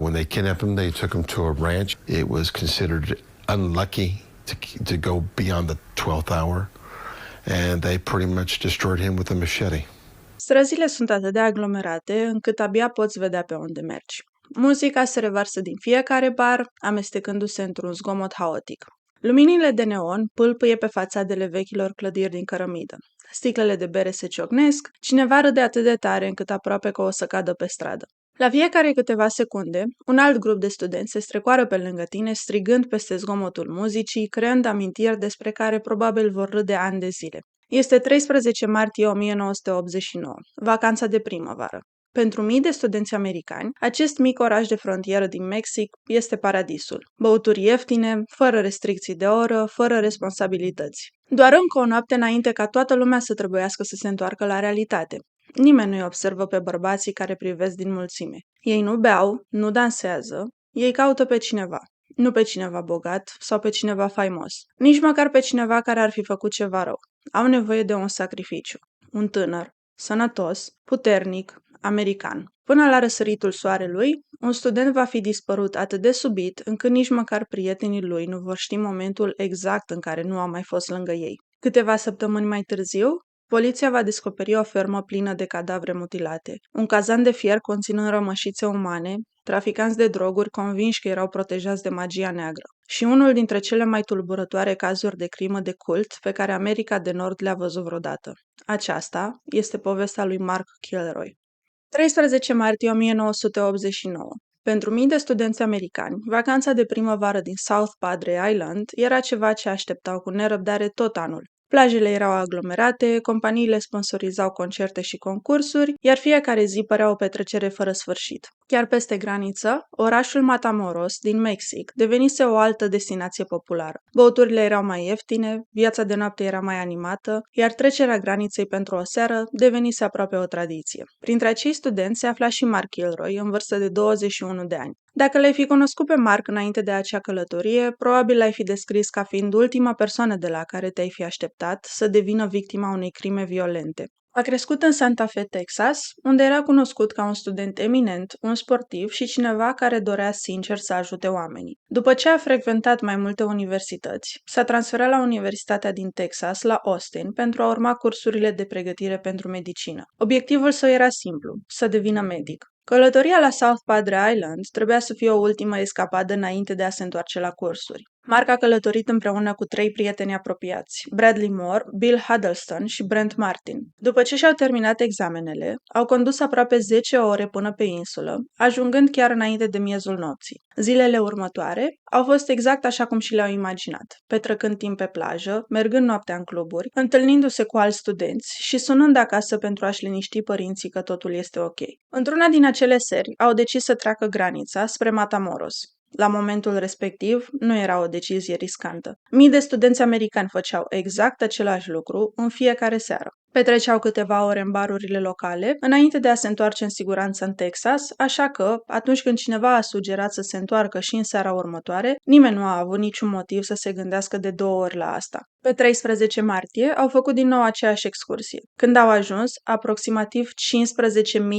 When they kidnapped him, they took him to a ranch. It was considered unlucky to go beyond the 12th hour, and they pretty much destroyed him with a machete. Străzile sunt atât de aglomerate încât abia poți vedea pe unde mergi. Muzica se revarsă din fiecare bar, amestecându-se într-un zgomot haotic. Luminile de neon pâlpâie pe fațadele vechilor clădiri din cărămidă. Sticlele de bere se ciocnesc, cineva râde atât de tare încât aproape că o să cadă pe stradă. La fiecare câteva secunde, un alt grup de studenți se strecoară pe lângă tine, strigând peste zgomotul muzicii, creând amintiri despre care probabil vor râde ani de zile. Este 13 martie 1989, vacanța de primăvară. Pentru mii de studenți americani, acest mic oraș de frontieră din Mexic este paradisul. Băuturi ieftine, fără restricții de oră, fără responsabilități. Doar încă o noapte înainte ca toată lumea să trebuiască să se întoarcă la realitate. Nimeni nu-i observă pe bărbații care privesc din mulțime. Ei nu beau, nu dansează, ei caută pe cineva. Nu pe cineva bogat sau pe cineva faimos, nici măcar pe cineva care ar fi făcut ceva rău. Au nevoie de un sacrificiu. Un tânăr, sănătos, puternic, american. Până la răsăritul soarelui, un student va fi dispărut atât de subit încât nici măcar prietenii lui nu vor ști momentul exact în care nu a mai fost lângă ei. Câteva săptămâni mai târziu, poliția va descoperi o fermă plină de cadavre mutilate, un cazan de fier conținând rămășițe umane, traficanți de droguri convinși că erau protejați de magia neagră și unul dintre cele mai tulburătoare cazuri de crimă de cult pe care America de Nord le-a văzut vreodată. Aceasta este povestea lui Mark Kilroy. 13 martie 1989. Pentru mii de studenți americani, vacanța de primăvară din South Padre Island era ceva ce așteptau cu nerăbdare tot anul. Plajele erau aglomerate, companiile sponsorizau concerte și concursuri, iar fiecare zi părea o petrecere fără sfârșit. Chiar peste graniță, orașul Matamoros din Mexic devenise o altă destinație populară. Băuturile erau mai ieftine, viața de noapte era mai animată, iar trecerea graniței pentru o seară devenise aproape o tradiție. Printre acei studenți se afla și Mark Kilroy, în vârstă de 21 de ani. Dacă l-ai fi cunoscut pe Mark înainte de acea călătorie, probabil l-ai fi descris ca fiind ultima persoană de la care te-ai fi așteptat să devină victima unei crime violente. A crescut în Santa Fe, Texas, unde era cunoscut ca un student eminent, un sportiv și cineva care dorea sincer să ajute oamenii. După ce a frecventat mai multe universități, s-a transferat la Universitatea din Texas, la Austin, pentru a urma cursurile de pregătire pentru medicină. Obiectivul său era simplu, să devină medic. Călătoria la South Padre Island trebuia să fie o ultimă escapadă înainte de a se întoarce la cursuri. Mark a călătorit împreună cu 3 prieteni apropiați, Bradley Moore, Bill Huddleston și Brent Martin. După ce și-au terminat examenele, au condus aproape 10 ore până pe insulă, ajungând chiar înainte de miezul nopții. Zilele următoare au fost exact așa cum și le-au imaginat, petrecând timp pe plajă, mergând noaptea în cluburi, întâlnindu-se cu alți studenți și sunând acasă pentru a-și liniști părinții că totul este ok. Într-una din acele seri, au decis să treacă granița spre Matamoros. La momentul respectiv, nu era o decizie riscantă. Mii de studenți americani făceau exact același lucru în fiecare seară. Petreceau câteva ore în barurile locale, înainte de a se întoarce în siguranță în Texas, așa că, atunci când cineva a sugerat să se întoarcă și în seara următoare, nimeni nu a avut niciun motiv să se gândească de 2 ori la asta. Pe 13 martie au făcut din nou aceeași excursie. Când au ajuns, aproximativ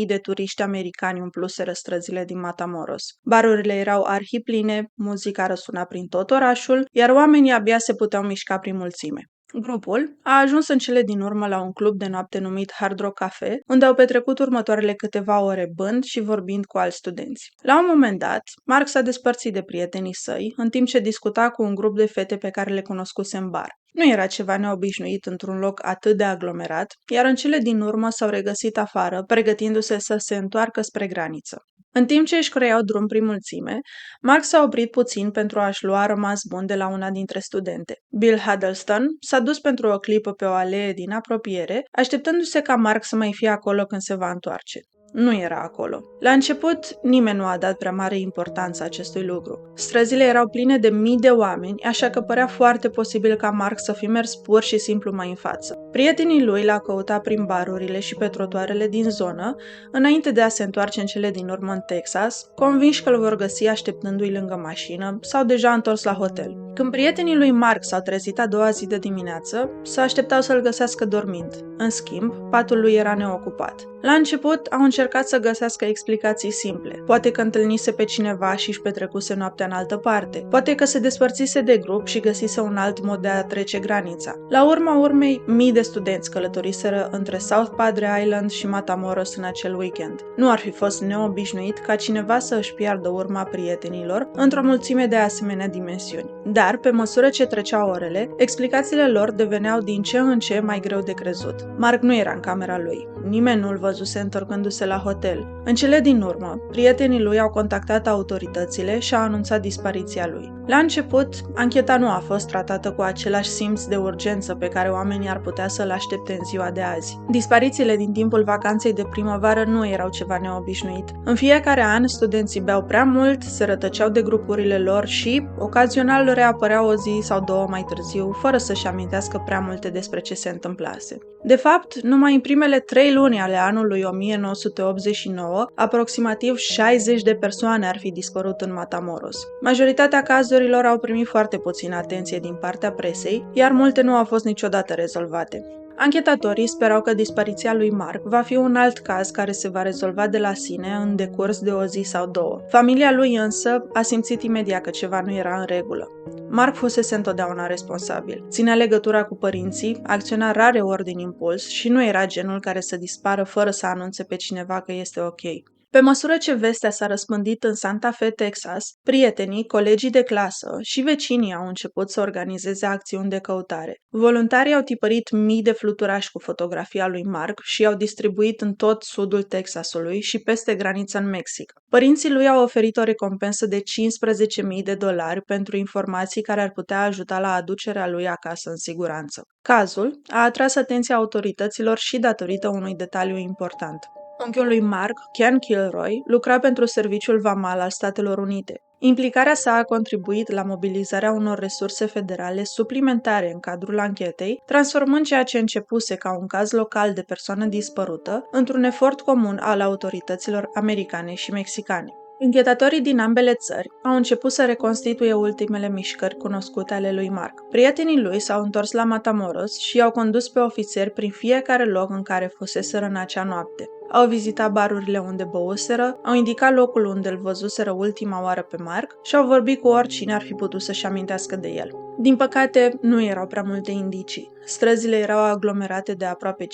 15.000 de turiști americani umpluseră străzile din Matamoros. Barurile erau arhipline, muzica răsuna prin tot orașul, iar oamenii abia se puteau mișca prin mulțime. Grupul a ajuns în cele din urmă la un club de noapte numit Hard Rock Cafe, unde au petrecut următoarele câteva ore bând și vorbind cu alți studenți. La un moment dat, Mark s-a despărțit de prietenii săi, în timp ce discuta cu un grup de fete pe care le cunoscuse în bar. Nu era ceva neobișnuit într-un loc atât de aglomerat, iar în cele din urmă s-au regăsit afară, pregătindu-se să se întoarcă spre graniță. În timp ce își croiau drum prin mulțime, Mark s-a oprit puțin pentru a-și lua rămas bun de la una dintre studente. Bill Huddleston s-a dus pentru o clipă pe o alee din apropiere, așteptându-se ca Mark să mai fie acolo când se va întoarce. Nu era acolo. La început, nimeni nu a dat prea mare importanță acestui lucru. Străzile erau pline de mii de oameni, așa că părea foarte posibil ca Mark să fi mers pur și simplu mai în față. Prietenii lui l-au căutat prin barurile și pe trotuarele din zonă, înainte de a se întoarce în cele din urmă în Texas, convinși că îl vor găsi așteptându-i lângă mașină sau deja întors la hotel. Când prietenii lui Mark s-au trezit a doua zi de dimineață, se așteptau să-l găsească dormind. În schimb, patul lui era neocupat. La început, au încercat să găsească explicații simple. Poate că întâlnise pe cineva și își petrecuse noaptea în altă parte. Poate că se despărțise de grup și găsise un alt mod de a trece granița. La urma urmei, mii de studenți călătoriseră între South Padre Island și Matamoros în acel weekend. Nu ar fi fost neobișnuit ca cineva să își piardă urma prietenilor într-o mulțime de asemenea dimensiuni. Dar, pe măsură ce treceau orele, explicațiile lor deveneau din ce în ce mai greu de crezut. Mark nu era în camera lui. Nimeni nu-l văzuse întorcându-se la hotel. În cele din urmă, prietenii lui au contactat autoritățile și au anunțat dispariția lui. La început, ancheta nu a fost tratată cu același simț de urgență pe care oamenii ar putea să-l aștepte în ziua de azi. Disparițiile din timpul vacanței de primăvară nu erau ceva neobișnuit. În fiecare an, studenții beau prea mult, se rătăceau de grupurile lor și, ocazional, reapăreau o zi sau două mai târziu, fără să-și amintească prea multe despre ce se întâmplase. De fapt, numai în primele 3 luni ale anului 1989, aproximativ 60 de persoane ar fi dispărut în Matamoros. Majoritatea cazurilor au primit foarte puțină atenție din partea presei, iar multe nu au fost niciodată rezolvate. Anchetatorii sperau că dispariția lui Mark va fi un alt caz care se va rezolva de la sine în decurs de o zi sau două. Familia lui însă a simțit imediat că ceva nu era în regulă. Mark fusese întotdeauna responsabil. Ținea legătura cu părinții, acționa rareori din impuls și nu era genul care să dispară fără să anunțe pe cineva că este ok. Pe măsură ce vestea s-a răspândit în Santa Fe, Texas, prietenii, colegii de clasă și vecinii au început să organizeze acțiuni de căutare. Voluntarii au tipărit mii de fluturași cu fotografia lui Mark și i-au distribuit în tot sudul Texasului și peste granița în Mexic. Părinții lui au oferit o recompensă de $15.000 pentru informații care ar putea ajuta la aducerea lui acasă în siguranță. Cazul a atras atenția autorităților și datorită unui detaliu important. Unchiul lui Mark, Ken Kilroy, lucra pentru Serviciul Vamal al Statelor Unite. Implicarea sa a contribuit la mobilizarea unor resurse federale suplimentare în cadrul anchetei, transformând ceea ce începuse ca un caz local de persoană dispărută într-un efort comun al autorităților americane și mexicane. Închetatorii din ambele țări au început să reconstituie ultimele mișcări cunoscute ale lui Mark. Prietenii lui s-au întors la Matamoros și i-au condus pe ofițeri prin fiecare loc în care fuseseră în acea noapte. Au vizitat barurile unde băuseră, au indicat locul unde îl văzuseră ultima oară pe Mark și au vorbit cu oricine ar fi putut să-și amintească de el. Din păcate, nu erau prea multe indicii. Străzile erau aglomerate de aproape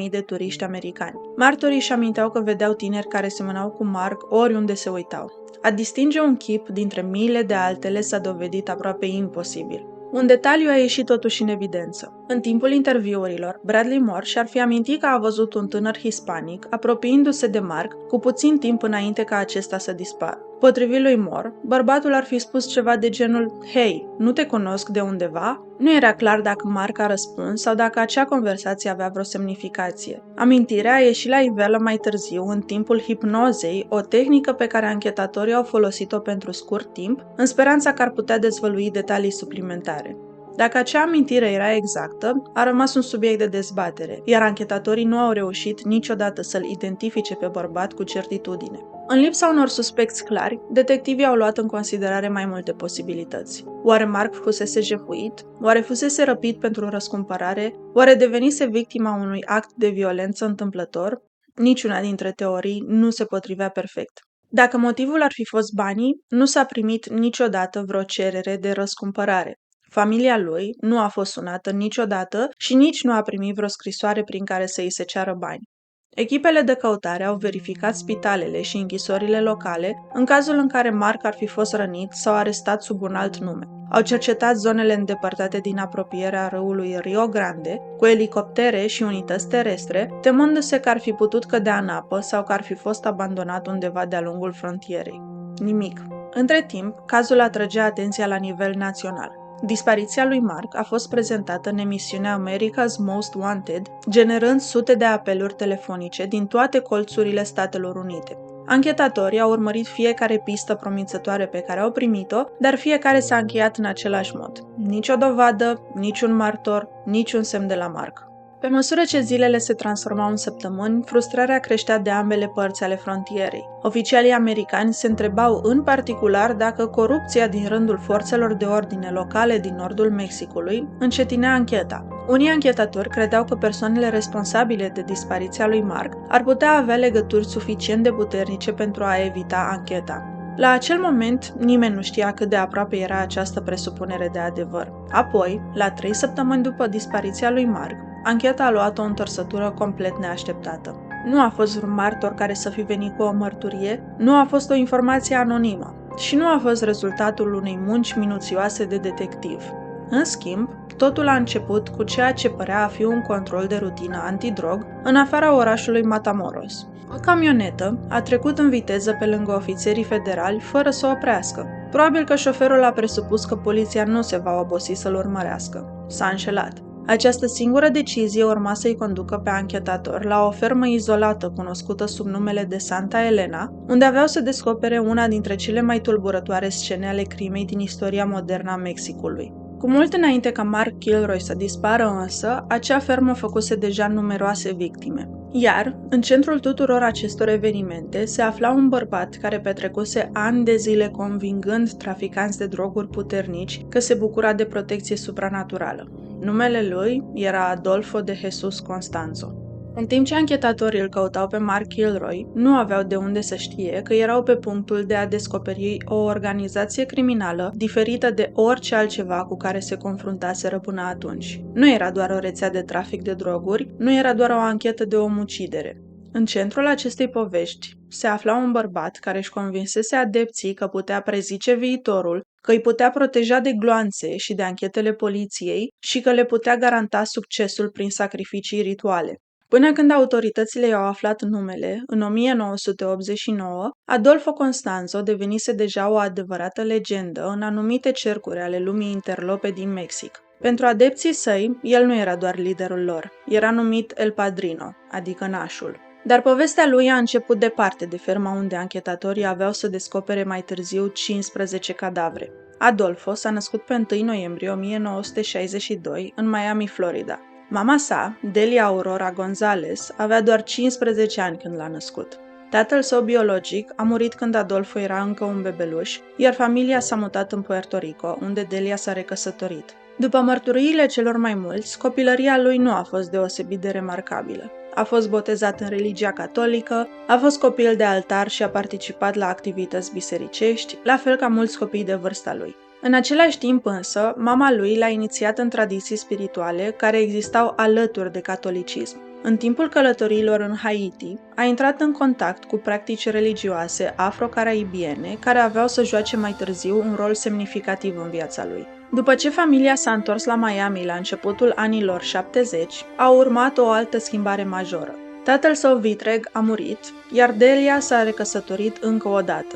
15.000 de turiști americani. Martorii își aminteau că vedeau tineri care semănau cu Mark oriunde se uitau. A distinge un chip dintre miile de altele s-a dovedit aproape imposibil. Un detaliu a ieșit totuși în evidență. În timpul interviurilor, Bradley Moore și-ar fi amintit că a văzut un tânăr hispanic apropiindu-se de Mark cu puțin timp înainte ca acesta să dispară. Potrivit lui Moore, bărbatul ar fi spus ceva de genul „Hei, nu te cunosc de undeva?” Nu era clar dacă Mark a răspuns sau dacă acea conversație avea vreo semnificație. Amintirea a ieșit la iveală mai târziu, în timpul hipnozei, o tehnică pe care anchetatorii au folosit-o pentru scurt timp, în speranța că ar putea dezvălui detalii suplimentare. Dacă acea amintire era exactă, a rămas un subiect de dezbatere, iar anchetatorii nu au reușit niciodată să-l identifice pe bărbat cu certitudine. În lipsa unor suspecți clari, detectivii au luat în considerare mai multe posibilități. Oare Mark fusese jefuit? Oare fusese răpit pentru răscumpărare? Oare devenise victima unui act de violență întâmplător? Niciuna dintre teorii nu se potrivea perfect. Dacă motivul ar fi fost banii, nu s-a primit niciodată vreo cerere de răscumpărare. Familia lui nu a fost sunată niciodată și nici nu a primit vreo scrisoare prin care să îi se ceară bani. Echipele de căutare au verificat spitalele și închisorile locale în cazul în care Mark ar fi fost rănit sau arestat sub un alt nume. Au cercetat zonele îndepărtate din apropierea râului Rio Grande cu elicoptere și unități terestre, temându-se că ar fi putut cădea în apă sau că ar fi fost abandonat undeva de-a lungul frontierei. Nimic. Între timp, cazul atrăgea atenția la nivel național. Dispariția lui Mark a fost prezentată în emisiunea America's Most Wanted, generând sute de apeluri telefonice din toate colțurile Statelor Unite. Anchetatorii au urmărit fiecare pistă promițătoare pe care au primit-o, dar fiecare s-a încheiat în același mod. Nici o dovadă, nici un martor, nici un semn de la Mark. Pe măsură ce zilele se transformau în săptămâni, frustrarea creștea de ambele părți ale frontierei. Oficialii americani se întrebau în particular dacă corupția din rândul forțelor de ordine locale din nordul Mexicului încetinea ancheta. Unii anchetatori credeau că persoanele responsabile de dispariția lui Mark ar putea avea legături suficient de puternice pentru a evita ancheta. La acel moment, nimeni nu știa cât de aproape era această presupunere de adevăr. Apoi, la 3 săptămâni după dispariția lui Mark, ancheta a luat o întorsătură complet neașteptată. Nu a fost vreun martor care să fi venit cu o mărturie, nu a fost o informație anonimă și nu a fost rezultatul unei munci minuțioase de detectiv. În schimb, totul a început cu ceea ce părea a fi un control de rutină antidrog în afara orașului Matamoros. O camionetă a trecut în viteză pe lângă ofițerii federali fără să o oprească. Probabil că șoferul a presupus că poliția nu se va obosi să-l urmărească. S-a înșelat. Această singură decizie urma să-i conducă pe anchetator la o fermă izolată cunoscută sub numele de Santa Elena, unde aveau să descopere una dintre cele mai tulburătoare scene ale crimei din istoria modernă a Mexicului. Cu mult înainte ca Mark Kilroy să dispară însă, acea fermă făcuse deja numeroase victime. Iar, în centrul tuturor acestor evenimente, se afla un bărbat care petrecuse ani de zile convingând traficanți de droguri puternici că se bucura de protecție supranaturală. Numele lui era Adolfo de Jesus Constanzo. În timp ce anchetatorii îl căutau pe Mark Kilroy, nu aveau de unde să știe că erau pe punctul de a descoperi o organizație criminală diferită de orice altceva cu care se confruntaseră până atunci. Nu era doar o rețea de trafic de droguri, nu era doar o anchetă de omucidere. În centrul acestei povești se afla un bărbat care își convinsese adepții că putea prezice viitorul, că îi putea proteja de gloanțe și de anchetele poliției și că le putea garanta succesul prin sacrificii rituale. Până când autoritățile i-au aflat numele, în 1989, Adolfo Constanzo devenise deja o adevărată legendă în anumite cercuri ale lumii interlope din Mexic. Pentru adepții săi, el nu era doar liderul lor, era numit El Padrino, adică nașul. Dar povestea lui a început departe de ferma unde anchetatorii aveau să descopere mai târziu 15 cadavre. Adolfo s-a născut pe 1 noiembrie 1962 în Miami, Florida. Mama sa, Delia Aurora González, avea doar 15 ani când l-a născut. Tatăl său biologic a murit când Adolfo era încă un bebeluș, iar familia s-a mutat în Puerto Rico, unde Delia s-a recăsătorit. După mărturiile celor mai mulți, copilăria lui nu a fost deosebit de remarcabilă. A fost botezat în religia catolică, a fost copil de altar și a participat la activități bisericești, la fel ca mulți copii de vârsta lui. În același timp însă, mama lui l-a inițiat în tradiții spirituale care existau alături de catolicism. În timpul călătoriilor în Haiti, a intrat în contact cu practici religioase afro-caraibiene care aveau să joace mai târziu un rol semnificativ în viața lui. După ce familia s-a întors la Miami la începutul anilor 70, a urmat o altă schimbare majoră. Tatăl său vitreg a murit, iar Delia s-a recăsătorit încă o dată.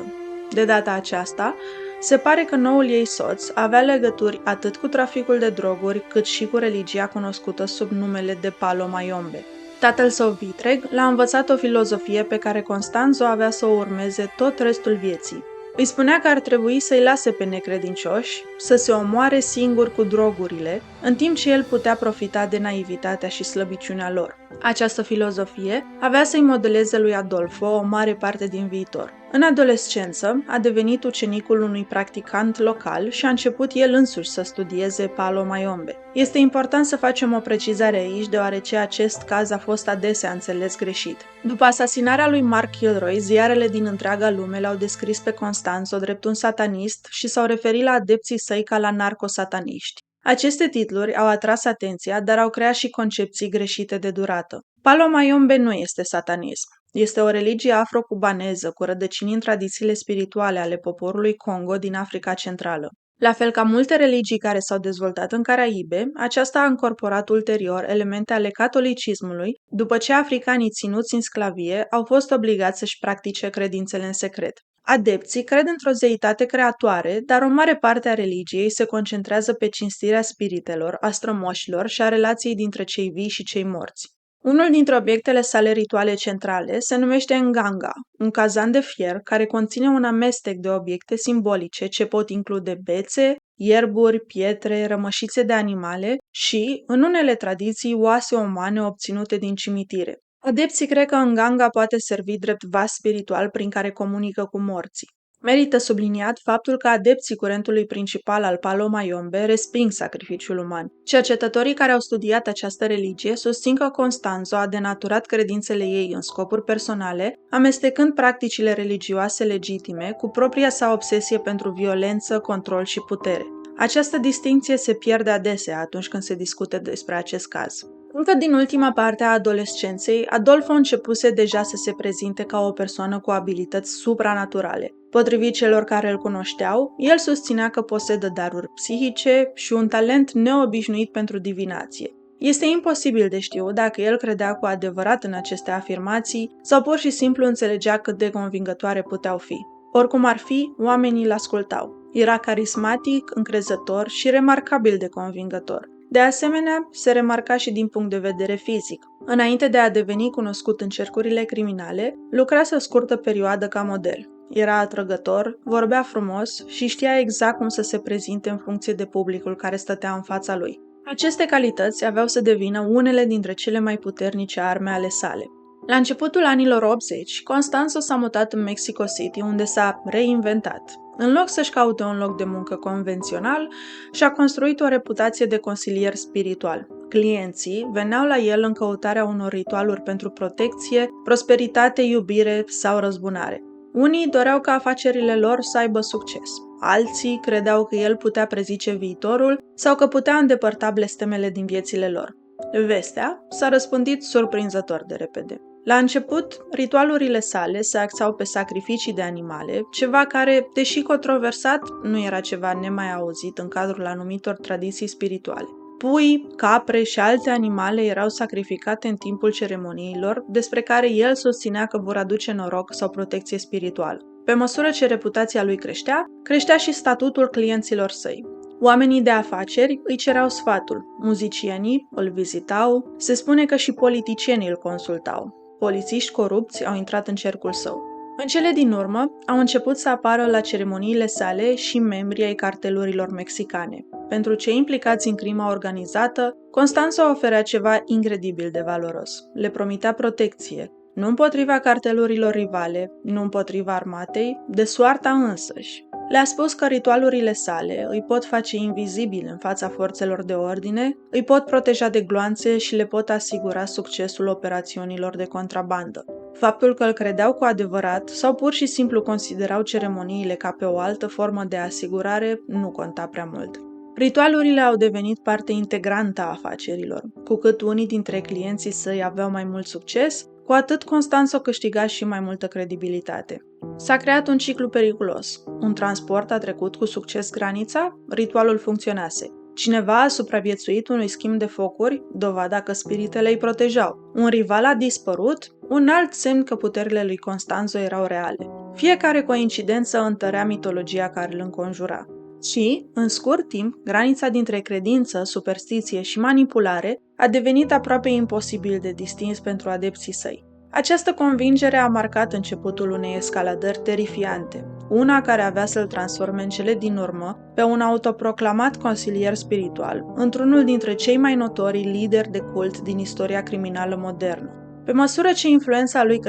De data aceasta, se pare că noul ei soț avea legături atât cu traficul de droguri, cât și cu religia cunoscută sub numele de Palo Mayombe. Tatăl său vitreg l-a învățat o filozofie pe care Constanzo avea să o urmeze tot restul vieții. Îi spunea că ar trebui să-i lase pe necredincioși, să se omoare singur cu drogurile, în timp ce el putea profita de naivitatea și slăbiciunea lor. Această filozofie avea să-i modeleze lui Adolfo o mare parte din viitor. În adolescență, a devenit ucenicul unui practicant local și a început el însuși să studieze Palo Mayombe. Este important să facem o precizare aici, deoarece acest caz a fost adesea înțeles greșit. După asasinarea lui Mark Kilroy, ziarele din întreaga lume l-au descris pe Constanzo drept un satanist și s-au referit la adepții săi ca la narcosataniști. Aceste titluri au atras atenția, dar au creat și concepții greșite de durată. Palo Mayombe nu este satanism. Este o religie afro-cubaneză cu rădăcini în tradițiile spirituale ale poporului Congo din Africa Centrală. La fel ca multe religii care s-au dezvoltat în Caraibe, aceasta a încorporat ulterior elemente ale catolicismului, după ce africanii ținuți în sclavie au fost obligați să-și practice credințele în secret. Adepții cred într-o zeitate creatoare, dar o mare parte a religiei se concentrează pe cinstirea spiritelor, a strămoșilor și a relației dintre cei vii și cei morți. Unul dintre obiectele sale rituale centrale se numește nganga, un cazan de fier care conține un amestec de obiecte simbolice ce pot include bețe, ierburi, pietre, rămășițe de animale și, în unele tradiții, oase umane obținute din cimitire. Adepții cred că Nganga poate servi drept vas spiritual prin care comunică cu morții. Merită subliniat faptul că adepții curentului principal al Palo Mayombe resping sacrificiul uman. Cercetătorii care au studiat această religie susțin că Constanzo a denaturat credințele ei în scopuri personale, amestecând practicile religioase legitime cu propria sa obsesie pentru violență, control și putere. Această distinție se pierde adesea atunci când se discută despre acest caz. Încă din ultima parte a adolescenței, Adolfo începuse deja să se prezinte ca o persoană cu abilități supranaturale. Potrivit celor care îl cunoșteau, el susținea că posedă daruri psihice și un talent neobișnuit pentru divinație. Este imposibil de știut dacă el credea cu adevărat în aceste afirmații sau pur și simplu înțelegea cât de convingătoare puteau fi. Oricum ar fi, oamenii îl ascultau. Era carismatic, încrezător și remarcabil de convingător. De asemenea, se remarca și din punct de vedere fizic. Înainte de a deveni cunoscut în cercurile criminale, lucrase o scurtă perioadă ca model. Era atrăgător, vorbea frumos și știa exact cum să se prezinte în funcție de publicul care stătea în fața lui. Aceste calități aveau să devină unele dintre cele mai puternice arme ale sale. La începutul anilor 80, Constanzo s-a mutat în Mexico City, unde s-a reinventat. În loc să-și caute un loc de muncă convențional, și-a construit o reputație de consilier spiritual. Clienții veneau la el în căutarea unor ritualuri pentru protecție, prosperitate, iubire sau răzbunare. Unii doreau ca afacerile lor să aibă succes. Alții credeau că el putea prezice viitorul sau că putea îndepărta blestemele din viețile lor. Vestea s-a răspândit surprinzător de repede. La început, ritualurile sale se axau pe sacrificii de animale, ceva care, deși controversat, nu era ceva nemai auzit în cadrul anumitor tradiții spirituale. Pui, capre și alte animale erau sacrificate în timpul ceremoniilor, despre care el susținea că vor aduce noroc sau protecție spirituală. Pe măsură ce reputația lui creștea, creștea și statutul clienților săi. Oamenii de afaceri îi cereau sfatul, muzicienii îl vizitau, se spune că și politicienii îl consultau. Polițiști corupți au intrat în cercul său. În cele din urmă, au început să apară la ceremoniile sale și membrii ai cartelurilor mexicane. Pentru cei implicați în crima organizată, Constanzo oferea ceva incredibil de valoros. Le promitea protecție, nu împotriva cartelurilor rivale, nu împotriva armatei, de soarta însăși. Le-a spus că ritualurile sale îi pot face invizibili în fața forțelor de ordine, îi pot proteja de gloanțe și le pot asigura succesul operațiunilor de contrabandă. Faptul că îl credeau cu adevărat sau pur și simplu considerau ceremoniile ca pe o altă formă de asigurare nu conta prea mult. Ritualurile au devenit parte integrantă a afacerilor. Cu cât unii dintre clienții săi aveau mai mult succes, cu atât Constanzo câștiga și mai multă credibilitate. S-a creat un ciclu periculos. Un transport a trecut cu succes granița, ritualul funcționase. Cineva a supraviețuit unui schimb de focuri, dovada că spiritele îi protejau. Un rival a dispărut, un alt semn că puterile lui Constanzo erau reale. Fiecare coincidență întărea mitologia care îl înconjura. Și, în scurt timp, granița dintre credință, superstiție și manipulare a devenit aproape imposibil de distins pentru adepții săi. Această convingere a marcat începutul unei escaladări terifiante, una care avea să-l transforme în cele din urmă pe un autoproclamat consilier spiritual, într-unul dintre cei mai notori lideri de cult din istoria criminală modernă. Pe măsură ce influența lui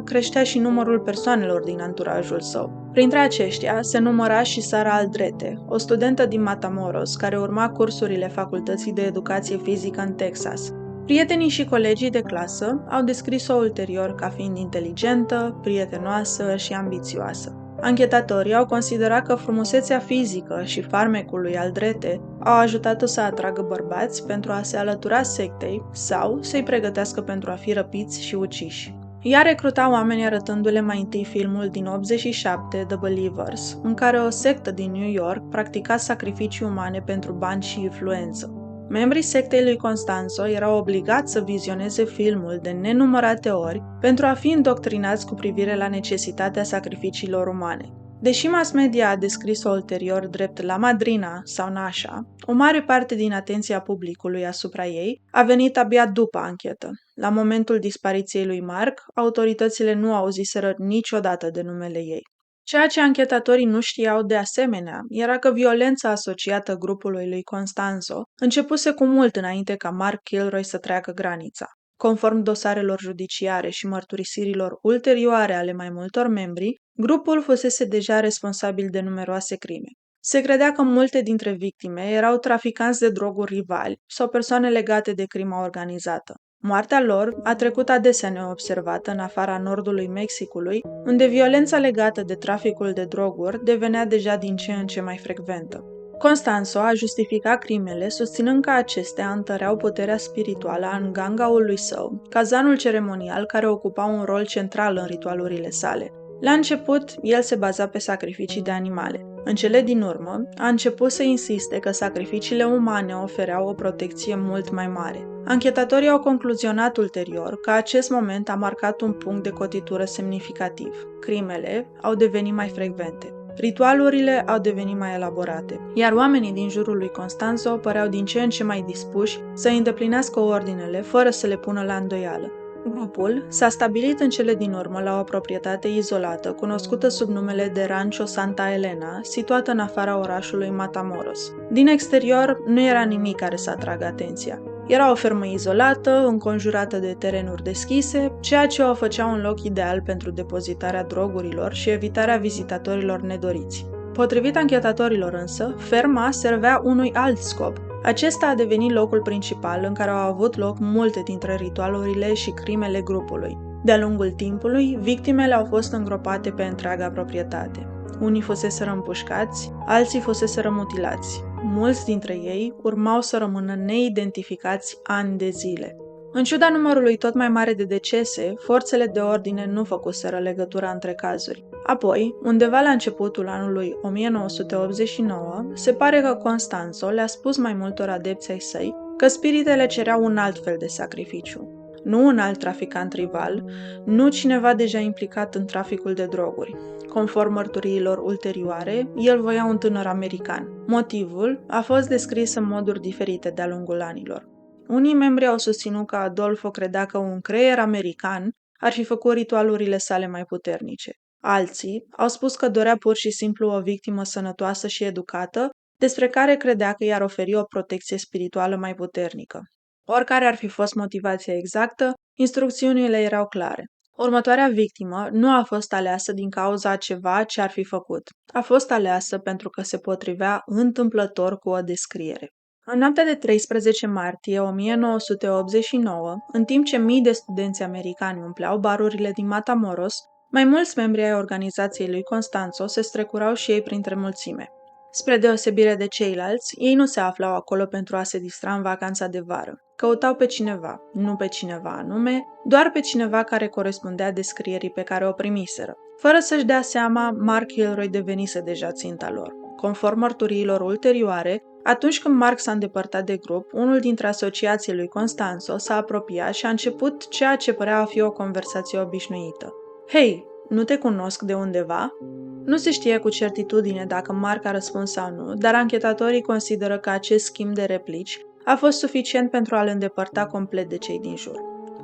creștea și numărul persoanelor din anturajul său. Printre aceștia se număra și Sara Aldrete, o studentă din Matamoros care urma cursurile Facultății de Educație Fizică în Texas. Prietenii și colegii de clasă au descris-o ulterior ca fiind inteligentă, prietenoasă și ambițioasă. Anchetatorii au considerat că frumusețea fizică și farmecul lui Aldrete au ajutat-o să atragă bărbați pentru a se alătura sectei sau să-i pregătească pentru a fi răpiți și uciși. Ea recruta oameni arătându-le mai întâi filmul din 87, The Believers, în care o sectă din New York practica sacrificii umane pentru bani și influență. Membrii sectei lui Constanzo erau obligați să vizioneze filmul de nenumărate ori pentru a fi îndoctrinați cu privire la necesitatea sacrificiilor umane. Deși mass media a descris-o ulterior drept la madrina sau nașa, o mare parte din atenția publicului asupra ei a venit abia după anchetă. La momentul dispariției lui Mark, autoritățile nu auziseră niciodată de numele ei. Ceea ce anchetatorii nu știau de asemenea era că violența asociată grupului lui Constanzo începuse cu mult înainte ca Mark Kilroy să treacă granița. Conform dosarelor judiciare și mărturisirilor ulterioare ale mai multor membri, grupul fusese deja responsabil de numeroase crime. Se credea că multe dintre victime erau traficanți de droguri rivali sau persoane legate de crima organizată. Moartea lor a trecut adesea neobservată în afara nordului Mexicului, unde violența legată de traficul de droguri devenea deja din ce în ce mai frecventă. Constanzo a justificat crimele susținând că acestea întăreau puterea spirituală a ngangaului său, cazanul ceremonial care ocupa un rol central în ritualurile sale. La început, el se baza pe sacrificii de animale. În cele din urmă, a început să insiste că sacrificiile umane ofereau o protecție mult mai mare. Anchetatorii au concluzionat ulterior că acest moment a marcat un punct de cotitură semnificativ. Crimele au devenit mai frecvente. Ritualurile au devenit mai elaborate, iar oamenii din jurul lui Constanzo păreau din ce în ce mai dispuși să îndeplinească ordinele fără să le pună la îndoială. Grupul s-a stabilit în cele din urmă la o proprietate izolată, cunoscută sub numele de Rancho Santa Elena, situată în afara orașului Matamoros. Din exterior, nu era nimic care să atragă atenția. Era o fermă izolată, înconjurată de terenuri deschise, ceea ce o făcea un loc ideal pentru depozitarea drogurilor și evitarea vizitatorilor nedoriți. Potrivit anchetatorilor însă, ferma servea unui alt scop. Acesta a devenit locul principal în care au avut loc multe dintre ritualurile și crimele grupului. De-a lungul timpului, victimele au fost îngropate pe întreaga proprietate. Unii fuseseră împușcați, alții fuseseră mutilați. Mulți dintre ei urmau să rămână neidentificați ani de zile. În ciuda numărului tot mai mare de decese, forțele de ordine nu făcuseră legătura între cazuri. Apoi, undeva la începutul anului 1989, se pare că Constanzo le-a spus mai multor adepți ai săi că spiritele cereau un alt fel de sacrificiu. Nu un alt traficant rival, nu cineva deja implicat în traficul de droguri. Conform mărturiilor ulterioare, el voia un tânăr american. Motivul a fost descris în moduri diferite de-a lungul anilor. Unii membri au susținut că Adolfo credea că un creier american ar fi făcut ritualurile sale mai puternice. Alții au spus că dorea pur și simplu o victimă sănătoasă și educată, despre care credea că i-ar oferi o protecție spirituală mai puternică. Oricare ar fi fost motivația exactă, instrucțiunile erau clare. Următoarea victimă nu a fost aleasă din cauza a ceva ce ar fi făcut. A fost aleasă pentru că se potrivea întâmplător cu o descriere. În noaptea de 13 martie 1989, în timp ce mii de studenți americani umpleau barurile din Matamoros, mai mulți membri ai organizației lui Constanzo se strecurau și ei printre mulțime. Spre deosebire de ceilalți, ei nu se aflau acolo pentru a se distra în vacanța de vară. Căutau pe cineva, nu pe cineva anume, doar pe cineva care corespundea descrierii pe care o primiseră. Fără să-și dea seama, Mark Kilroy devenise deja ținta lor. Conform mărturiilor ulterioare, atunci când Mark s-a îndepărtat de grup, unul dintre asociații lui Constanzo s-a apropiat și a început ceea ce părea a fi o conversație obișnuită. Hei, nu te cunosc de undeva? Nu se știe cu certitudine dacă Mark a răspuns sau nu, dar anchetatorii consideră că acest schimb de replici a fost suficient pentru a-l îndepărta complet de cei din jur.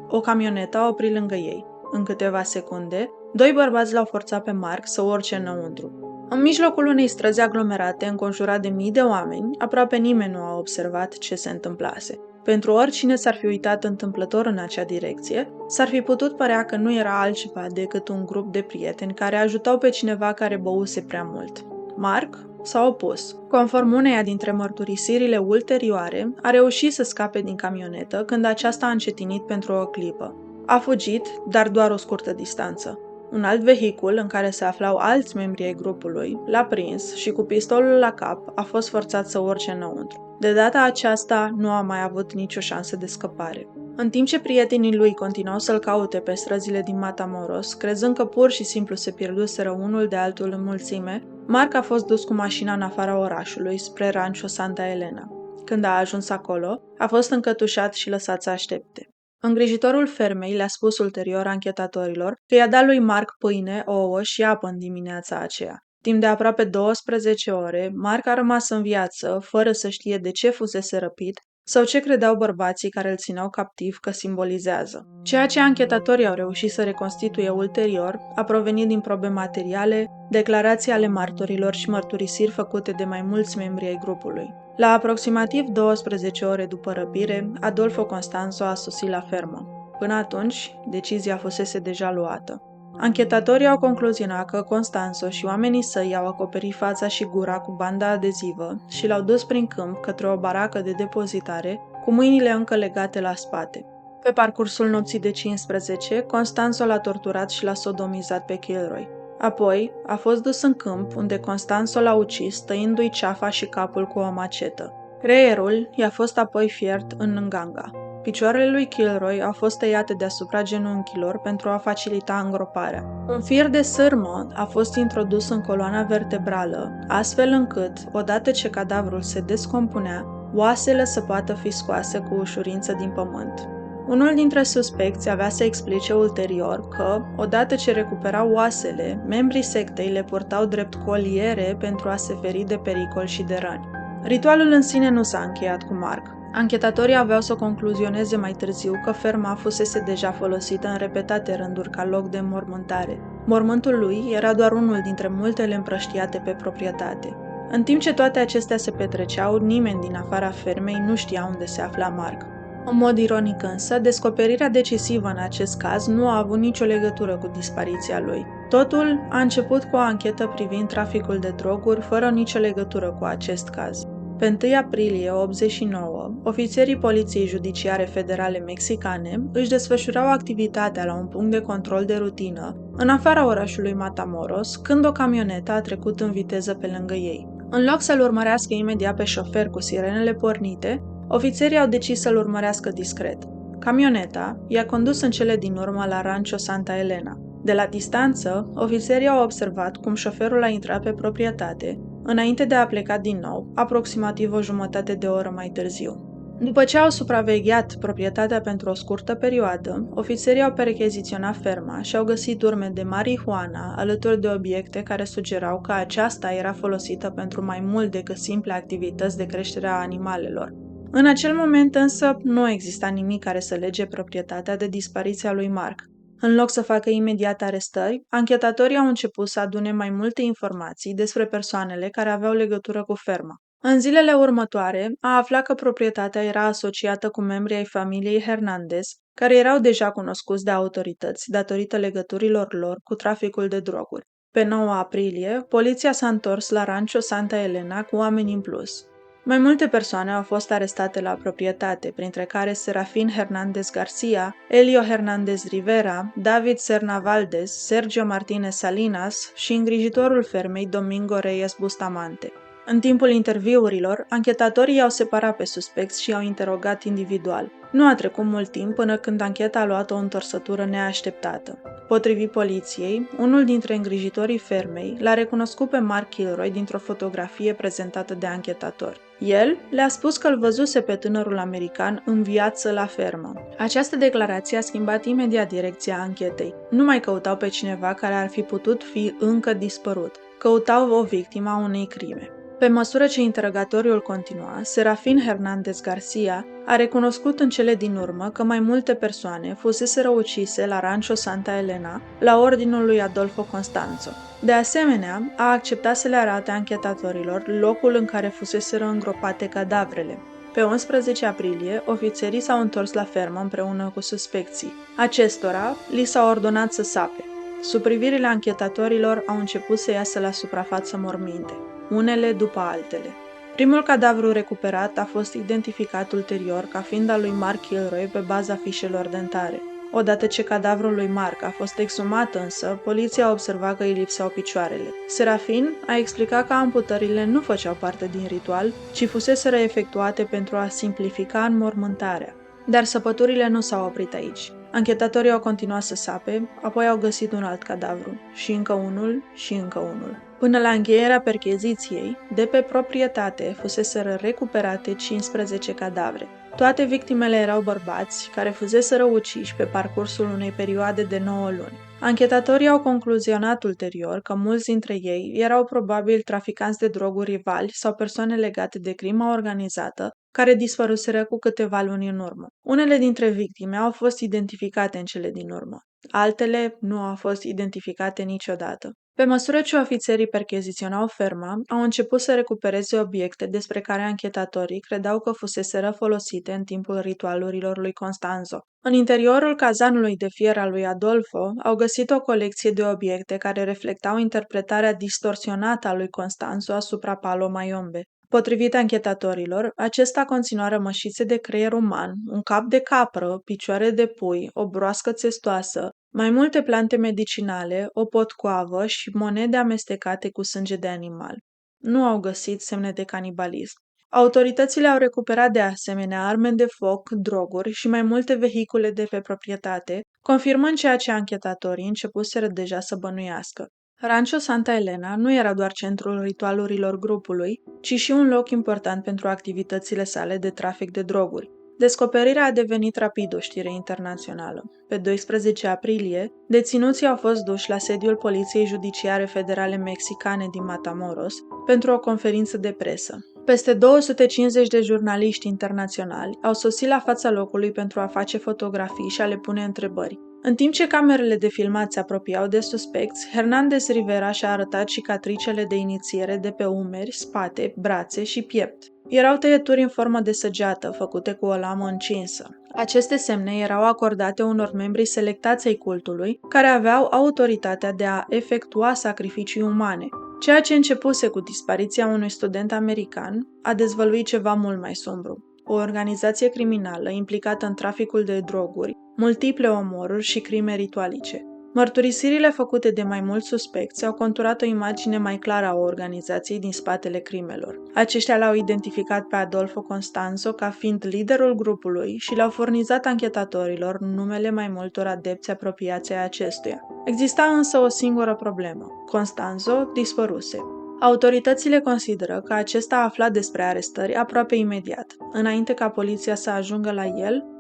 O camionetă a oprit lângă ei. În câteva secunde, doi bărbați l-au forțat pe Mark să urce înăuntru. În mijlocul unei străzi aglomerate, înconjurat de mii de oameni, aproape nimeni nu a observat ce se întâmplase. Pentru oricine s-ar fi uitat întâmplător în acea direcție, s-ar fi putut părea că nu era altceva decât un grup de prieteni care ajutau pe cineva care băuse prea mult. Mark s-a opus. Conform uneia dintre mărturisirile ulterioare, a reușit să scape din camionetă când aceasta a încetinit pentru o clipă. A fugit, dar doar o scurtă distanță. Un alt vehicul, în care se aflau alți membri ai grupului, l-a prins și cu pistolul la cap a fost forțat să urce înăuntru. De data aceasta nu a mai avut nicio șansă de scăpare. În timp ce prietenii lui continuau să-l caute pe străzile din Matamoros, crezând că pur și simplu se pierduseră unul de altul în mulțime, Mark a fost dus cu mașina în afara orașului, spre Rancho Santa Elena. Când a ajuns acolo, a fost încătușat și lăsat să aștepte. Îngrijitorul fermei le-a spus ulterior anchetatorilor că i-a dat lui Mark pâine, ouă și apă în dimineața aceea. Timp de aproape 12 ore, Mark a rămas în viață, fără să știe de ce fusese răpit, Sau ce credeau bărbații care îl țineau captiv că simbolizează? Ceea ce anchetatorii au reușit să reconstituie ulterior a provenit din probe materiale, declarații ale martorilor și mărturisiri făcute de mai mulți membri ai grupului. La aproximativ 12 ore după răpire, Adolfo Constanzo a sosit la fermă. Până atunci, decizia fusese deja luată. Anchetatorii au concluzionat că Constanzo și oamenii săi i-au acoperit fața și gura cu banda adezivă și l-au dus prin câmp către o baracă de depozitare, cu mâinile încă legate la spate. Pe parcursul nopții de 15, Constanzo l-a torturat și l-a sodomizat pe Kilroy. Apoi, a fost dus în câmp, unde Constanzo l-a ucis, tăindu-i ceafa și capul cu o macetă. Creierul i-a fost apoi fiert în nganga. Picioarele lui Kilroy au fost tăiate deasupra genunchilor pentru a facilita îngroparea. Un fir de sârmă a fost introdus în coloana vertebrală, astfel încât, odată ce cadavrul se descompunea, oasele să poată fi scoase cu ușurință din pământ. Unul dintre suspecți avea să explice ulterior că, odată ce recuperau oasele, membrii sectei le purtau drept coliere pentru a se feri de pericol și de răni. Ritualul în sine nu s-a încheiat cu Mark. Anchetatorii aveau să concluzioneze mai târziu că ferma fusese deja folosită în repetate rânduri ca loc de înmormântare. Mormântul lui era doar unul dintre multele împrăștiate pe proprietate. În timp ce toate acestea se petreceau, nimeni din afara fermei nu știa unde se afla Mark. În mod ironic însă, descoperirea decisivă în acest caz nu a avut nicio legătură cu dispariția lui. Totul a început cu o anchetă privind traficul de droguri fără nicio legătură cu acest caz. Pe 1 aprilie 89, ofițerii Poliției Judiciare Federale Mexicane își desfășurau activitatea la un punct de control de rutină, în afara orașului Matamoros, când o camionetă a trecut în viteză pe lângă ei. În loc să-l urmărească imediat pe șofer cu sirenele pornite, ofițerii au decis să-l urmărească discret. Camioneta i-a condus în cele din urmă la Rancho Santa Elena. De la distanță, ofițerii au observat cum șoferul a intrat pe proprietate, înainte de a pleca din nou, aproximativ o jumătate de oră mai târziu. După ce au supravegheat proprietatea pentru o scurtă perioadă, ofițerii au percheziționat ferma și au găsit urme de marihuana alături de obiecte care sugerau că aceasta era folosită pentru mai mult decât simple activități de creștere a animalelor. În acel moment însă nu exista nimic care să lege proprietatea de dispariția lui Mark. În loc să facă imediat arestări, anchetatorii au început să adune mai multe informații despre persoanele care aveau legătură cu ferma. În zilele următoare, a aflat că proprietatea era asociată cu membrii ai familiei Hernandez, care erau deja cunoscuți de autorități datorită legăturilor lor cu traficul de droguri. Pe 9 aprilie, poliția s-a întors la Rancho Santa Elena cu oameni în plus. Mai multe persoane au fost arestate la proprietate, printre care Serafin Hernandez Garcia, Elio Hernandez Rivera, David Serna Valdez, Sergio Martinez Salinas și îngrijitorul fermei Domingo Reyes Bustamante. În timpul interviurilor, anchetatorii i-au separat pe suspecți și i-au interogat individual. Nu a trecut mult timp până când ancheta a luat o întorsătură neașteptată. Potrivit poliției, unul dintre îngrijitorii fermei l-a recunoscut pe Mark Kilroy dintr-o fotografie prezentată de anchetatori. El le-a spus că îl văzuse pe tânărul american în viață la fermă. Această declarație a schimbat imediat direcția anchetei. Nu mai căutau pe cineva care ar fi putut fi încă dispărut. Căutau o victimă a unei crime. Pe măsură ce interogatoriul continua, Serafin Hernandez Garcia a recunoscut în cele din urmă că mai multe persoane fuseseră ucise la Rancho Santa Elena la ordinul lui Adolfo Constanzo. De asemenea, a acceptat să le arate anchetatorilor locul în care fuseseră îngropate cadavrele. Pe 11 aprilie, ofițerii s-au întors la fermă împreună cu suspecții. Acestora li s-a ordonat să sape. Sub privirile anchetatorilor au început să iasă la suprafață morminte, unele după altele. Primul cadavru recuperat a fost identificat ulterior ca fiind al lui Mark Kilroy pe baza fișelor dentare. Odată ce cadavrul lui Mark a fost exumat însă, poliția a observat că îi lipseau picioarele. Serafin a explicat că amputările nu făceau parte din ritual, ci fuseseră efectuate pentru a simplifica înmormântarea. Dar săpăturile nu s-au oprit aici. Anchetatorii au continuat să sape, apoi au găsit un alt cadavru, și încă unul, și încă unul. Până la încheierea percheziției, de pe proprietate fuseseră recuperate 15 cadavre. Toate victimele erau bărbați care fuseseră uciși pe parcursul unei perioade de 9 luni. Anchetatorii au concluzionat ulterior că mulți dintre ei erau probabil traficanți de droguri rivali sau persoane legate de crima organizată, care dispăruseră cu câteva luni în urmă. Unele dintre victime au fost identificate în cele din urmă. Altele nu au fost identificate niciodată. Pe măsură ce ofițerii percheziționau ferma, au început să recupereze obiecte despre care anchetatorii credeau că fuseseră folosite în timpul ritualurilor lui Constanzo. În interiorul cazanului de fier al lui Adolfo au găsit o colecție de obiecte care reflectau interpretarea distorsionată a lui Constanzo asupra Palo Mayombe. Potrivit anchetatorilor, acesta conținea rămășițe de creier uman, un cap de capră, picioare de pui, o broască țestoasă, mai multe plante medicinale, o potcoavă și monede amestecate cu sânge de animal. Nu au găsit semne de canibalism. Autoritățile au recuperat de asemenea arme de foc, droguri și mai multe vehicule de pe proprietate, confirmând ceea ce anchetatorii începuseră deja să bănuiască. Rancho Santa Elena nu era doar centrul ritualurilor grupului, ci și un loc important pentru activitățile sale de trafic de droguri. Descoperirea a devenit rapid o știre internațională. Pe 12 aprilie, deținuții au fost duși la sediul Poliției Judiciare Federale Mexicane din Matamoros pentru o conferință de presă. Peste 250 de jurnaliști internaționali au sosit la fața locului pentru a face fotografii și a le pune întrebări. În timp ce camerele de filmat se apropiau de suspecți, Hernandez Rivera și-a arătat cicatricele de inițiere de pe umeri, spate, brațe și piept. Erau tăieturi în formă de săgeată, făcute cu o lamă încinsă. Aceste semne erau acordate unor membri selectați ai cultului, care aveau autoritatea de a efectua sacrificii umane. Ceea ce începuse cu dispariția unui student american a dezvăluit ceva mult mai sombru. O organizație criminală implicată în traficul de droguri, multiple omoruri și crime ritualice. Mărturisirile făcute de mai mulți suspecți au conturat o imagine mai clară a organizației din spatele crimelor. Aceștia l-au identificat pe Adolfo Constanzo ca fiind liderul grupului și le-au furnizat anchetatorilor numele mai multor adepți apropiați ai acestuia. Exista însă o singură problemă. Constanzo dispăruse. Autoritățile consideră că acesta a aflat despre arestări aproape imediat. Înainte ca poliția să ajungă la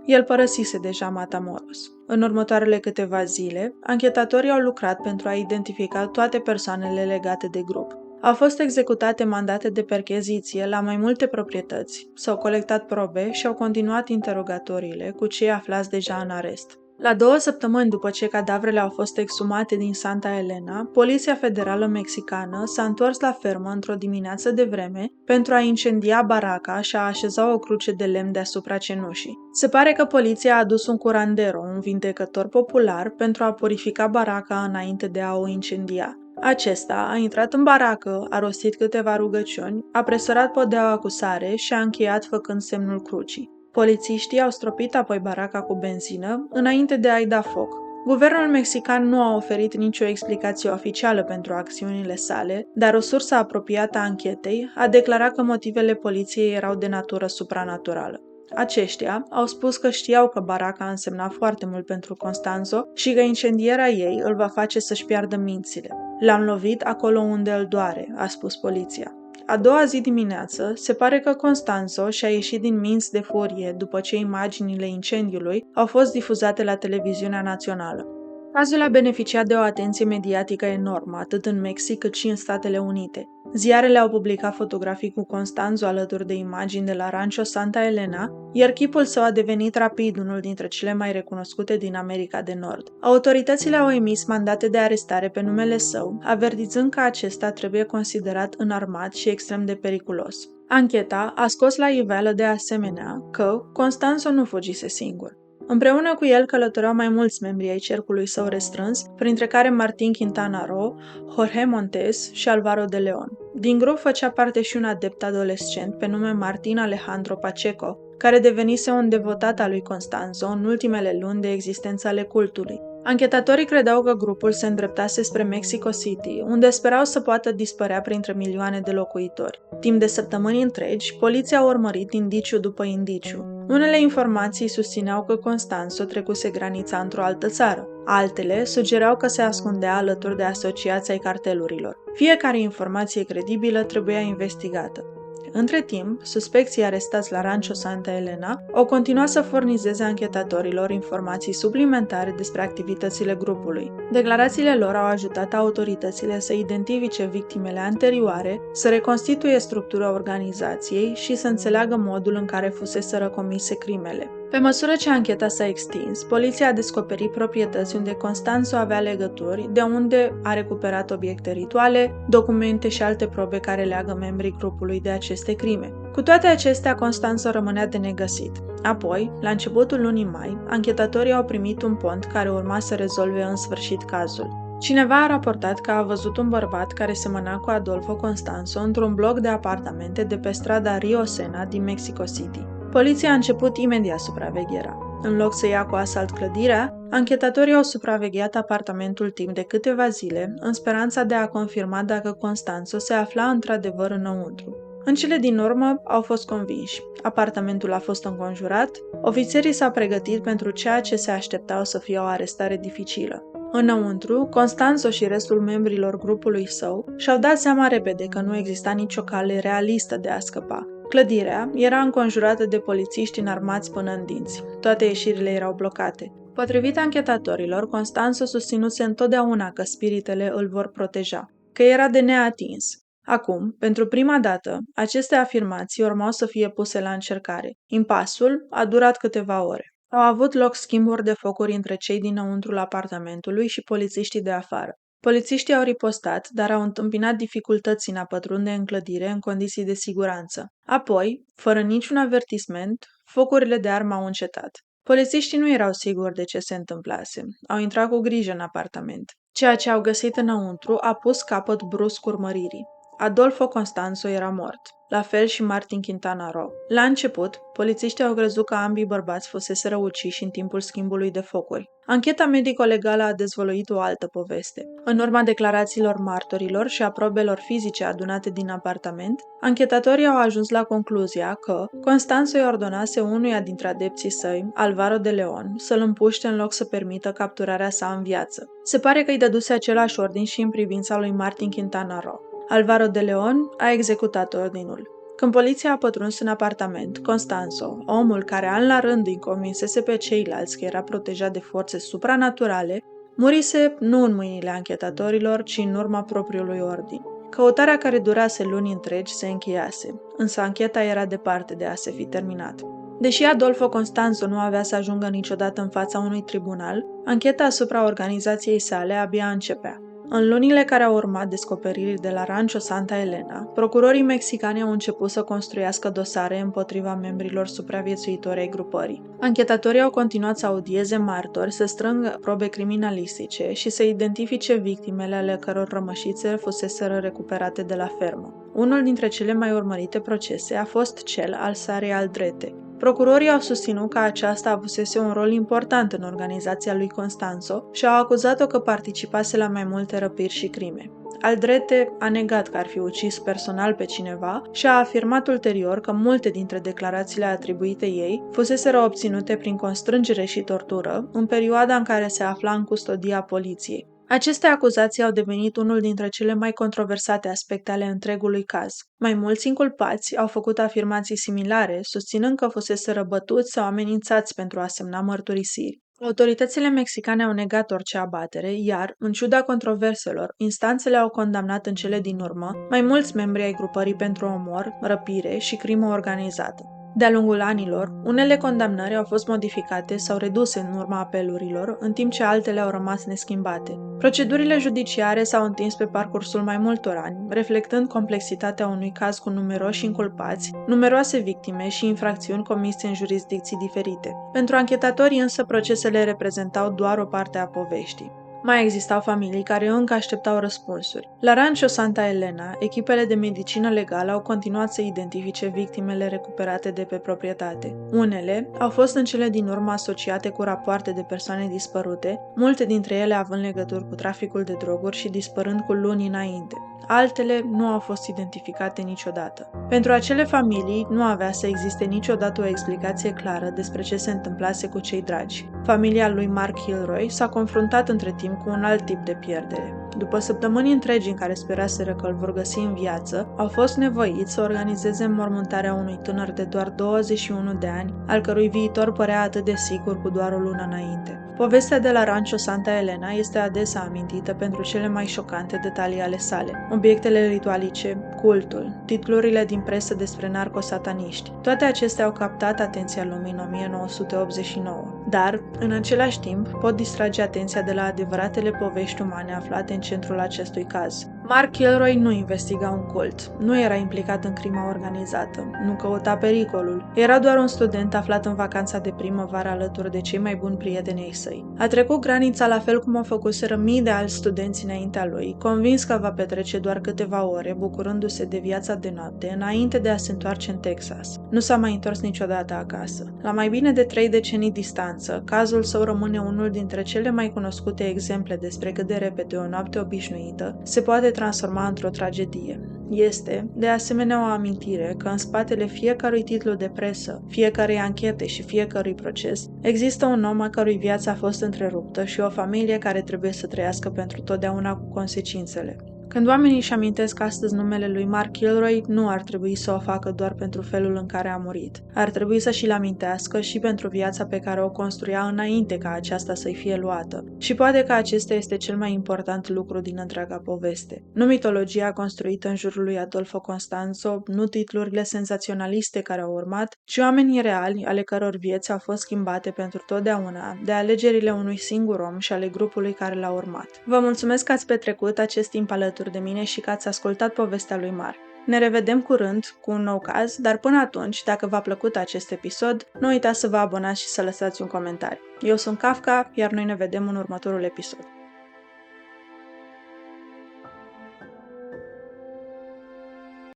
el părăsise deja Matamoros. În următoarele câteva zile, anchetatorii au lucrat pentru a identifica toate persoanele legate de grup. Au fost executate mandate de percheziție la mai multe proprietăți, s-au colectat probe și au continuat interogatoriile cu cei aflați deja în arest. La 2 săptămâni după ce cadavrele au fost exhumate din Santa Elena, Poliția Federală Mexicană s-a întors la fermă într-o dimineață de vreme pentru a incendia baraca și a așeza o cruce de lemn deasupra cenușii. Se pare că poliția a adus un curandero, un vindecător popular, pentru a purifica baraca înainte de a o incendia. Acesta a intrat în baracă, a rostit câteva rugăciuni, a presărat podeaua cu sare și a încheiat făcând semnul crucii. Polițiștii au stropit apoi baraca cu benzină, înainte de a-i da foc. Guvernul mexican nu a oferit nicio explicație oficială pentru acțiunile sale, dar o sursă apropiată a anchetei a declarat că motivele poliției erau de natură supranaturală. Aceștia au spus că știau că baraca însemna foarte mult pentru Constanzo și că incendierea ei îl va face să-și piardă mințile. L-am lovit acolo unde îl doare, a spus poliția. A doua zi dimineață, se pare că Constanzo și-a ieșit din minți de furie după ce imaginile incendiului au fost difuzate la televiziunea națională. Cazul a beneficiat de o atenție mediatică enormă, atât în Mexic cât și în Statele Unite. Ziarele au publicat fotografii cu Constanzo alături de imagini de la Rancho Santa Elena, iar chipul său a devenit rapid unul dintre cele mai recunoscute din America de Nord. Autoritățile au emis mandate de arestare pe numele său, avertizând că acesta trebuie considerat înarmat și extrem de periculos. Ancheta a scos la iveală de asemenea că Constanzo nu fugise singur. Împreună cu el călătoreau mai mulți membri ai cercului său restrâns, printre care Martin Quintana Roo, Jorge Montes și Alvaro de Leon. Din grup făcea parte și un adept adolescent pe nume Martin Alejandro Pacheco, care devenise un devotat al lui Constanzo în ultimele luni de existență ale cultului. Anchetatorii credeau că grupul se îndreptase spre Mexico City, unde sperau să poată dispărea printre milioane de locuitori. Timp de săptămâni întregi, poliția a urmărit indiciu după indiciu. Unele informații susțineau că Constanzo trecuse granița într-o altă țară. Altele sugerau că se ascundea alături de asociații ai cartelurilor. Fiecare informație credibilă trebuia investigată. Între timp, suspecții arestați la Rancho Santa Elena au continuat să furnizeze anchetatorilor informații suplimentare despre activitățile grupului. Declarațiile lor au ajutat autoritățile să identifice victimele anterioare, să reconstituie structura organizației și să înțeleagă modul în care fuseseră comise crimele. Pe măsură ce ancheta s-a extins, poliția a descoperit proprietăți unde Constanzo avea legături, de unde a recuperat obiecte rituale, documente și alte probe care leagă membrii grupului de aceste crime. Cu toate acestea, Constanzo rămânea de negăsit. Apoi, la începutul lunii mai, anchetatorii au primit un pont care urma să rezolve în sfârșit cazul. Cineva a raportat că a văzut un bărbat care semăna cu Adolfo Constanzo într-un bloc de apartamente de pe strada Rio Sena din Mexico City. Poliția a început imediat supravegherea. În loc să ia cu asalt clădirea, anchetatorii au supravegheat apartamentul timp de câteva zile, în speranța de a confirma dacă Constanzo se afla într-adevăr înăuntru. În cele din urmă au fost convinși. Apartamentul a fost înconjurat, ofițerii s-au pregătit pentru ceea ce se așteptau să fie o arestare dificilă. Înăuntru, Constanzo și restul membrilor grupului său și-au dat seama repede că nu exista nicio cale realistă de a scăpa. Clădirea era înconjurată de polițiști înarmați până în dinți. Toate ieșirile erau blocate. Potrivit anchetatorilor, Constanzo susținuse întotdeauna că spiritele îl vor proteja, că era de neatins. Acum, pentru prima dată, aceste afirmații urmau să fie puse la încercare. Impasul a durat câteva ore. Au avut loc schimburi de focuri între cei dinăuntrul apartamentului și polițiștii de afară. Polițiștii au ripostat, dar au întâmpinat dificultăți în a pătrunde în clădire în condiții de siguranță. Apoi, fără niciun avertisment, focurile de armă au încetat. Polițiștii nu erau siguri de ce se întâmplase. Au intrat cu grijă în apartament. Ceea ce au găsit înăuntru a pus capăt brusc urmăririi. Adolfo Constanzo era mort, la fel și Martin Quintana Roo. La început, polițiștii au crezut că ambii bărbați fuseseră uciși în timpul schimbului de focuri. Ancheta medico-legală a dezvăluit o altă poveste. În urma declarațiilor martorilor și a probelor fizice adunate din apartament, anchetatorii au ajuns la concluzia că Constanzo îi ordonase unuia dintre adepții săi, Alvaro de Leon, să-l împuște în loc să permită capturarea sa în viață. Se pare că îi dăduse același ordin și în privința lui Martin Quintana Roo. Alvaro de Leon a executat ordinul. Când poliția a pătruns în apartament, Constanzo, omul care an la rând îi convinsese pe ceilalți că era protejat de forțe supranaturale, murise nu în mâinile anchetatorilor, ci în urma propriului ordin. Căutarea care durase luni întregi se încheiase, însă ancheta era departe de a se fi terminat. Deși Adolfo Constanzo nu avea să ajungă niciodată în fața unui tribunal, ancheta asupra organizației sale abia începea. În lunile care au urmat descoperirii de la Rancho Santa Elena, procurorii mexicani au început să construiască dosare împotriva membrilor supraviețuitori ai grupării. Anchetatorii au continuat să audieze martori, să strângă probe criminalistice și să identifice victimele ale căror rămășițe fuseseră recuperate de la fermă. Unul dintre cele mai urmărite procese a fost cel al Sarei Aldrete. Procurorii au susținut că aceasta avusese un rol important în organizația lui Constanzo și au acuzat-o că participase la mai multe răpiri și crime. Aldrete a negat că ar fi ucis personal pe cineva și a afirmat ulterior că multe dintre declarațiile atribuite ei fuseseră obținute prin constrângere și tortură în perioada în care se afla în custodia poliției. Aceste acuzații au devenit unul dintre cele mai controversate aspecte ale întregului caz. Mai mulți inculpați au făcut afirmații similare, susținând că fuseseră bătuți sau amenințați pentru a semna mărturisiri. Autoritățile mexicane au negat orice abatere, iar, în ciuda controverselor, instanțele au condamnat în cele din urmă mai mulți membri ai grupării pentru omor, răpire și crimă organizată. De-a lungul anilor, unele condamnări au fost modificate sau reduse în urma apelurilor, în timp ce altele au rămas neschimbate. Procedurile judiciare s-au întins pe parcursul mai multor ani, reflectând complexitatea unui caz cu numeroși inculpați, numeroase victime și infracțiuni comise în jurisdicții diferite. Pentru anchetatorii însă procesele reprezentau doar o parte a poveștii. Mai existau familii care încă așteptau răspunsuri. La Rancho Santa Elena, echipele de medicină legală au continuat să identifice victimele recuperate de pe proprietate. Unele au fost în cele din urmă asociate cu rapoarte de persoane dispărute, multe dintre ele având legături cu traficul de droguri și dispărând cu luni înainte. Altele nu au fost identificate niciodată. Pentru acele familii nu avea să existe niciodată o explicație clară despre ce se întâmplase cu cei dragi. Familia lui Mark Kilroy s-a confruntat între timp cu un alt tip de pierdere. După săptămâni întregi în care speraseră că îl vor găsi în viață, au fost nevoiți să organizeze înmormântarea unui tânăr de doar 21 de ani, al cărui viitor părea atât de sigur cu doar o lună înainte. Povestea de la Rancho Santa Elena este adesea amintită pentru cele mai șocante detalii ale sale. Obiectele ritualice, cultul, titlurile din presă despre narcosataniști. Toate acestea au captat atenția lumii în 1989, dar, în același timp, pot distrage atenția de la adevăratele povești umane aflate în centrul acestui caz. Mark Kilroy nu investiga un cult, nu era implicat în crima organizată, nu căuta pericolul, era doar un student aflat în vacanța de primăvară alături de cei mai buni prieteni ai săi. A trecut granița la fel cum o făcuseră mii de alți studenți înaintea lui, convins că va petrece doar câteva ore, bucurându-se de viața de noapte, înainte de a se întoarce în Texas. Nu s-a mai întors niciodată acasă. La mai bine de 3 decenii distanță, cazul său rămâne unul dintre cele mai cunoscute exemple despre cât de repede o noapte obișnuită se poate transforma într-o tragedie. Este, de asemenea, o amintire că în spatele fiecărui titlu de presă, fiecărei anchete și fiecărui proces, există un om a cărui viață a fost întreruptă și o familie care trebuie să trăiască pentru totdeauna cu consecințele. Când oamenii își amintesc astăzi numele lui Mark Kilroy, nu ar trebui să o facă doar pentru felul în care a murit. Ar trebui să și-l amintească și pentru viața pe care o construia înainte ca aceasta să-i fie luată. Și poate că acesta este cel mai important lucru din întreaga poveste. Nu mitologia construită în jurul lui Adolfo Constanzo, nu titlurile senzaționaliste care au urmat, ci oamenii reali ale căror vieți au fost schimbate pentru totdeauna de alegerile unui singur om și ale grupului care l-a urmat. Vă mulțumesc că ați petrecut acest timp alături de mine și că ați ascultat povestea lui Mark. Ne revedem curând cu un nou caz, dar până atunci, dacă v-a plăcut acest episod, nu uitați să vă abonați și să lăsați un comentariu. Eu sunt Kafka, iar noi ne vedem în următorul episod.